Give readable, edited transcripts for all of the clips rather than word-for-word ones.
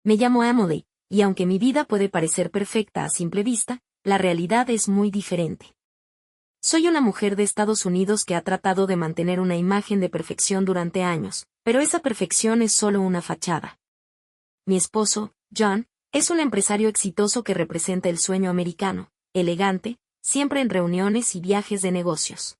Me llamo Emily, y aunque mi vida puede parecer perfecta a simple vista, la realidad es muy diferente. Soy una mujer de Estados Unidos que ha tratado de mantener una imagen de perfección durante años, pero esa perfección es solo una fachada. Mi esposo, John, es un empresario exitoso que representa el sueño americano, elegante, siempre en reuniones y viajes de negocios.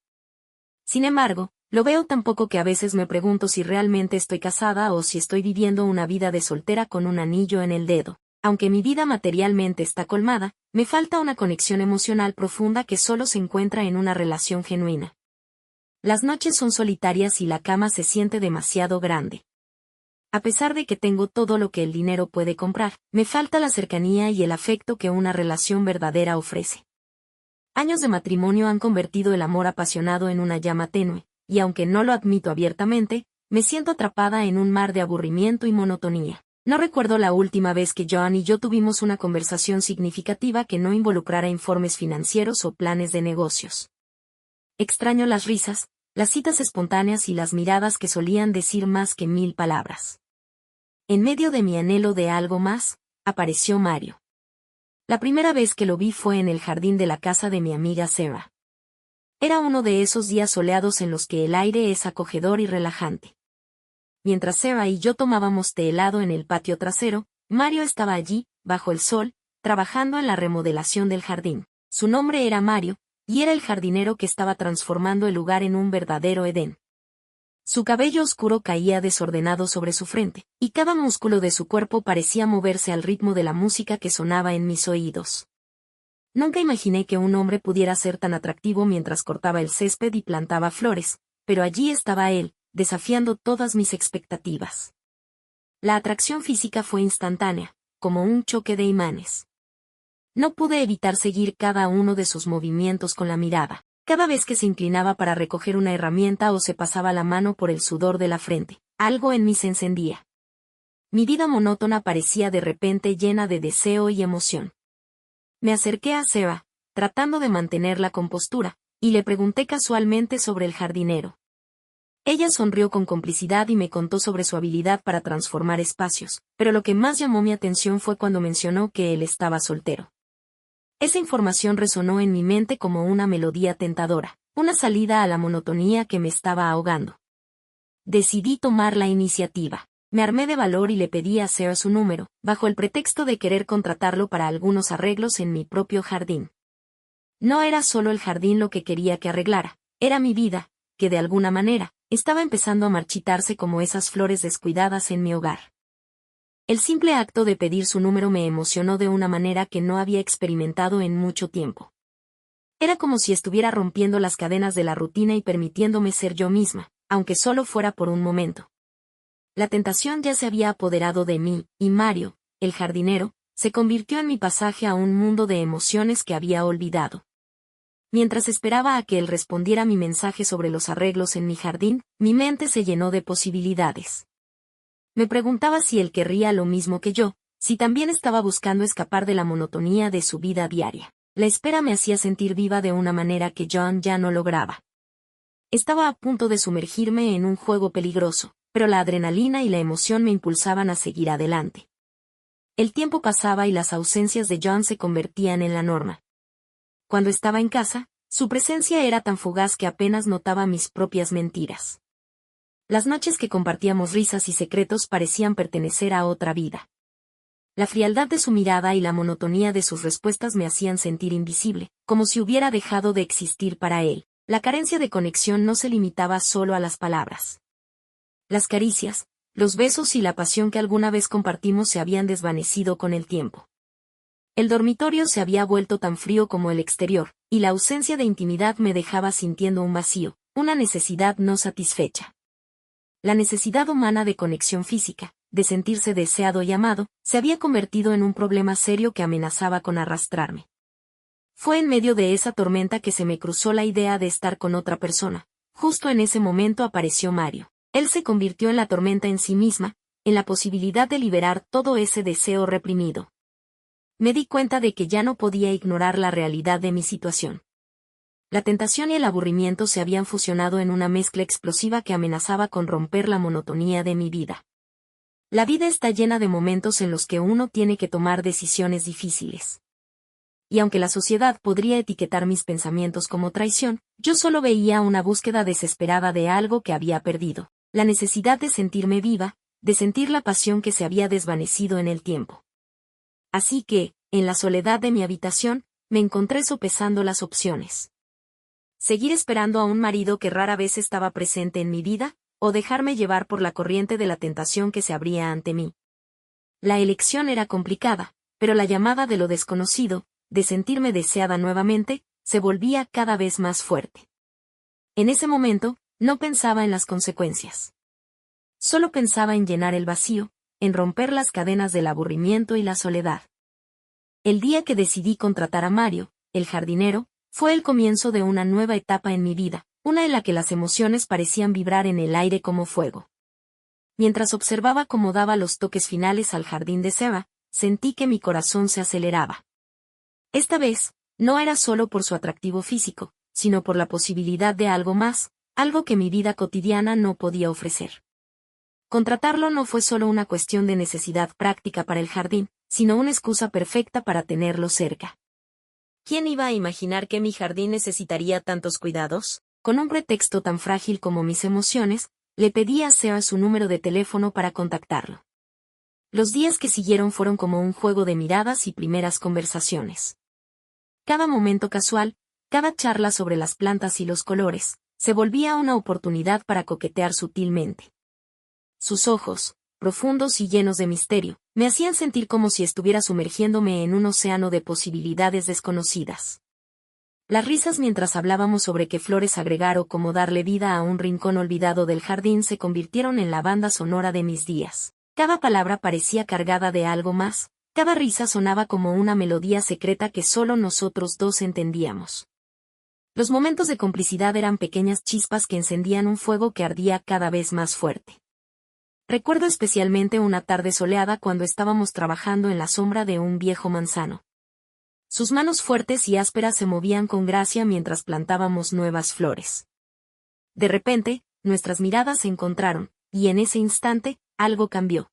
Sin embargo, lo veo tan poco que a veces me pregunto si realmente estoy casada o si estoy viviendo una vida de soltera con un anillo en el dedo. Aunque mi vida materialmente está colmada, me falta una conexión emocional profunda que solo se encuentra en una relación genuina. Las noches son solitarias y la cama se siente demasiado grande. A pesar de que tengo todo lo que el dinero puede comprar, me falta la cercanía y el afecto que una relación verdadera ofrece. Años de matrimonio han convertido el amor apasionado en una llama tenue, y aunque no lo admito abiertamente, me siento atrapada en un mar de aburrimiento y monotonía. No recuerdo la última vez que John y yo tuvimos una conversación significativa que no involucrara informes financieros o planes de negocios. Extraño las risas, las citas espontáneas y las miradas que solían decir más que 1000 palabras. En medio de mi anhelo de algo más, apareció Mario. La primera vez que lo vi fue en el jardín de la casa de mi amiga Sarah. Era uno de esos días soleados en los que el aire es acogedor y relajante. Mientras Sarah y yo tomábamos té helado en el patio trasero, Mario estaba allí, bajo el sol, trabajando en la remodelación del jardín. Su nombre era Mario, y era el jardinero que estaba transformando el lugar en un verdadero Edén. Su cabello oscuro caía desordenado sobre su frente, y cada músculo de su cuerpo parecía moverse al ritmo de la música que sonaba en mis oídos. Nunca imaginé que un hombre pudiera ser tan atractivo mientras cortaba el césped y plantaba flores, pero allí estaba él, desafiando todas mis expectativas. La atracción física fue instantánea, como un choque de imanes. No pude evitar seguir cada uno de sus movimientos con la mirada, cada vez que se inclinaba para recoger una herramienta o se pasaba la mano por el sudor de la frente, algo en mí se encendía. Mi vida monótona parecía de repente llena de deseo y emoción. Me acerqué a Sarah, tratando de mantener la compostura, y le pregunté casualmente sobre el jardinero. Ella sonrió con complicidad y me contó sobre su habilidad para transformar espacios, pero lo que más llamó mi atención fue cuando mencionó que él estaba soltero. Esa información resonó en mi mente como una melodía tentadora, una salida a la monotonía que me estaba ahogando. Decidí tomar la iniciativa. Me armé de valor y le pedí a Sarah su número, bajo el pretexto de querer contratarlo para algunos arreglos en mi propio jardín. No era solo el jardín lo que quería que arreglara, era mi vida, que de alguna manera, estaba empezando a marchitarse como esas flores descuidadas en mi hogar. El simple acto de pedir su número me emocionó de una manera que no había experimentado en mucho tiempo. Era como si estuviera rompiendo las cadenas de la rutina y permitiéndome ser yo misma, aunque solo fuera por un momento. La tentación ya se había apoderado de mí, y Mario, el jardinero, se convirtió en mi pasaje a un mundo de emociones que había olvidado. Mientras esperaba a que él respondiera a mi mensaje sobre los arreglos en mi jardín, mi mente se llenó de posibilidades. Me preguntaba si él querría lo mismo que yo, si también estaba buscando escapar de la monotonía de su vida diaria. La espera me hacía sentir viva de una manera que John ya no lograba. Estaba a punto de sumergirme en un juego peligroso, pero la adrenalina y la emoción me impulsaban a seguir adelante. El tiempo pasaba y las ausencias de John se convertían en la norma. Cuando estaba en casa, su presencia era tan fugaz que apenas notaba mis propias mentiras. Las noches que compartíamos risas y secretos parecían pertenecer a otra vida. La frialdad de su mirada y la monotonía de sus respuestas me hacían sentir invisible, como si hubiera dejado de existir para él. La carencia de conexión no se limitaba solo a las palabras. Las caricias, los besos y la pasión que alguna vez compartimos se habían desvanecido con el tiempo. El dormitorio se había vuelto tan frío como el exterior, y la ausencia de intimidad me dejaba sintiendo un vacío, una necesidad no satisfecha. La necesidad humana de conexión física, de sentirse deseado y amado, se había convertido en un problema serio que amenazaba con arrastrarme. Fue en medio de esa tormenta que se me cruzó la idea de estar con otra persona. Justo en ese momento apareció Mario. Él se convirtió en la tormenta en sí misma, en la posibilidad de liberar todo ese deseo reprimido. Me di cuenta de que ya no podía ignorar la realidad de mi situación. La tentación y el aburrimiento se habían fusionado en una mezcla explosiva que amenazaba con romper la monotonía de mi vida. La vida está llena de momentos en los que uno tiene que tomar decisiones difíciles. Y aunque la sociedad podría etiquetar mis pensamientos como traición, yo solo veía una búsqueda desesperada de algo que había perdido, la necesidad de sentirme viva, de sentir la pasión que se había desvanecido en el tiempo. Así que, en la soledad de mi habitación, me encontré sopesando las opciones. Seguir esperando a un marido que rara vez estaba presente en mi vida, o dejarme llevar por la corriente de la tentación que se abría ante mí. La elección era complicada, pero la llamada de lo desconocido, de sentirme deseada nuevamente, se volvía cada vez más fuerte. En ese momento, no pensaba en las consecuencias. Solo pensaba en llenar el vacío, en romper las cadenas del aburrimiento y la soledad. El día que decidí contratar a Mario, el jardinero, fue el comienzo de una nueva etapa en mi vida, una en la que las emociones parecían vibrar en el aire como fuego. Mientras observaba cómo daba los toques finales al jardín de Seba, sentí que mi corazón se aceleraba. Esta vez, no era solo por su atractivo físico, sino por la posibilidad de algo más, algo que mi vida cotidiana no podía ofrecer. Contratarlo no fue solo una cuestión de necesidad práctica para el jardín, sino una excusa perfecta para tenerlo cerca. ¿Quién iba a imaginar que mi jardín necesitaría tantos cuidados? Con un pretexto tan frágil como mis emociones, le pedí a Seba su número de teléfono para contactarlo. Los días que siguieron fueron como un juego de miradas y primeras conversaciones. Cada momento casual, cada charla sobre las plantas y los colores, se volvía una oportunidad para coquetear sutilmente. Sus ojos, profundos y llenos de misterio, me hacían sentir como si estuviera sumergiéndome en un océano de posibilidades desconocidas. Las risas mientras hablábamos sobre qué flores agregar o cómo darle vida a un rincón olvidado del jardín se convirtieron en la banda sonora de mis días. Cada palabra parecía cargada de algo más, cada risa sonaba como una melodía secreta que solo nosotros dos entendíamos. Los momentos de complicidad eran pequeñas chispas que encendían un fuego que ardía cada vez más fuerte. Recuerdo especialmente una tarde soleada cuando estábamos trabajando en la sombra de un viejo manzano. Sus manos fuertes y ásperas se movían con gracia mientras plantábamos nuevas flores. De repente, nuestras miradas se encontraron, y en ese instante, algo cambió.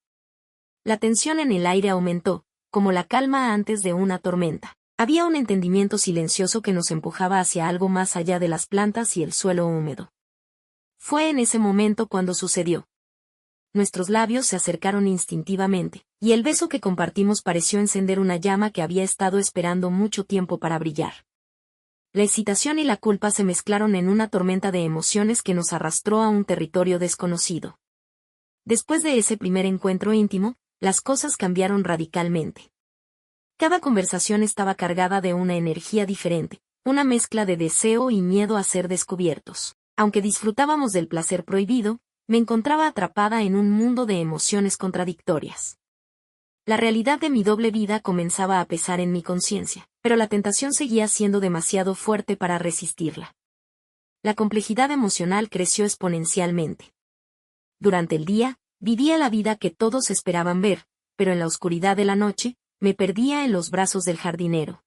La tensión en el aire aumentó, como la calma antes de una tormenta. Había un entendimiento silencioso que nos empujaba hacia algo más allá de las plantas y el suelo húmedo. Fue en ese momento cuando sucedió. Nuestros labios se acercaron instintivamente, y el beso que compartimos pareció encender una llama que había estado esperando mucho tiempo para brillar. La excitación y la culpa se mezclaron en una tormenta de emociones que nos arrastró a un territorio desconocido. Después de ese primer encuentro íntimo, las cosas cambiaron radicalmente. Cada conversación estaba cargada de una energía diferente, una mezcla de deseo y miedo a ser descubiertos. Aunque disfrutábamos del placer prohibido, me encontraba atrapada en un mundo de emociones contradictorias. La realidad de mi doble vida comenzaba a pesar en mi conciencia, pero la tentación seguía siendo demasiado fuerte para resistirla. La complejidad emocional creció exponencialmente. Durante el día, vivía la vida que todos esperaban ver, pero en la oscuridad de la noche, me perdía en los brazos del jardinero.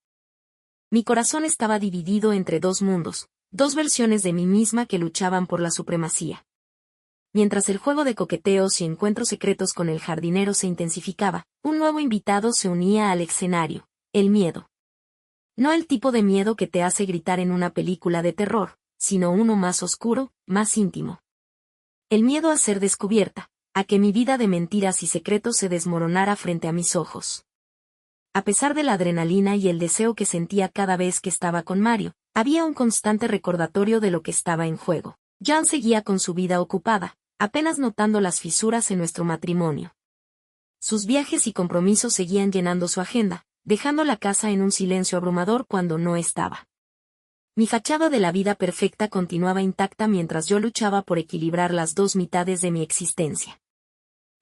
Mi corazón estaba dividido entre dos mundos, dos versiones de mí misma que luchaban por la supremacía. Mientras el juego de coqueteos y encuentros secretos con el jardinero se intensificaba, un nuevo invitado se unía al escenario: el miedo. No el tipo de miedo que te hace gritar en una película de terror, sino uno más oscuro, más íntimo. El miedo a ser descubierta, a que mi vida de mentiras y secretos se desmoronara frente a mis ojos. A pesar de la adrenalina y el deseo que sentía cada vez que estaba con Mario, había un constante recordatorio de lo que estaba en juego. Jan seguía con su vida ocupada, apenas notando las fisuras en nuestro matrimonio. Sus viajes y compromisos seguían llenando su agenda, dejando la casa en un silencio abrumador cuando no estaba. Mi fachada de la vida perfecta continuaba intacta mientras yo luchaba por equilibrar las dos mitades de mi existencia.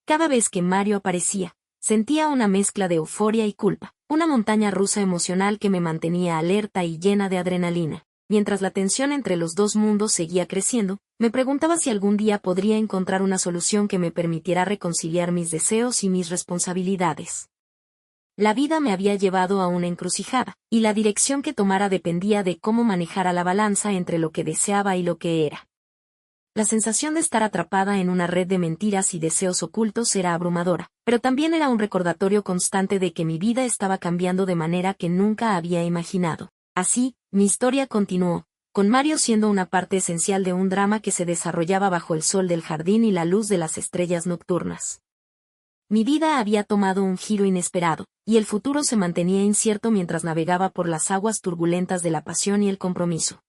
Cada vez que Mario aparecía, sentía una mezcla de euforia y culpa, una montaña rusa emocional que me mantenía alerta y llena de adrenalina. Mientras la tensión entre los dos mundos seguía creciendo, me preguntaba si algún día podría encontrar una solución que me permitiera reconciliar mis deseos y mis responsabilidades. La vida me había llevado a una encrucijada, y la dirección que tomara dependía de cómo manejara la balanza entre lo que deseaba y lo que era. La sensación de estar atrapada en una red de mentiras y deseos ocultos era abrumadora, pero también era un recordatorio constante de que mi vida estaba cambiando de manera que nunca había imaginado. Así, mi historia continuó, con Mario siendo una parte esencial de un drama que se desarrollaba bajo el sol del jardín y la luz de las estrellas nocturnas. Mi vida había tomado un giro inesperado, y el futuro se mantenía incierto mientras navegaba por las aguas turbulentas de la pasión y el compromiso.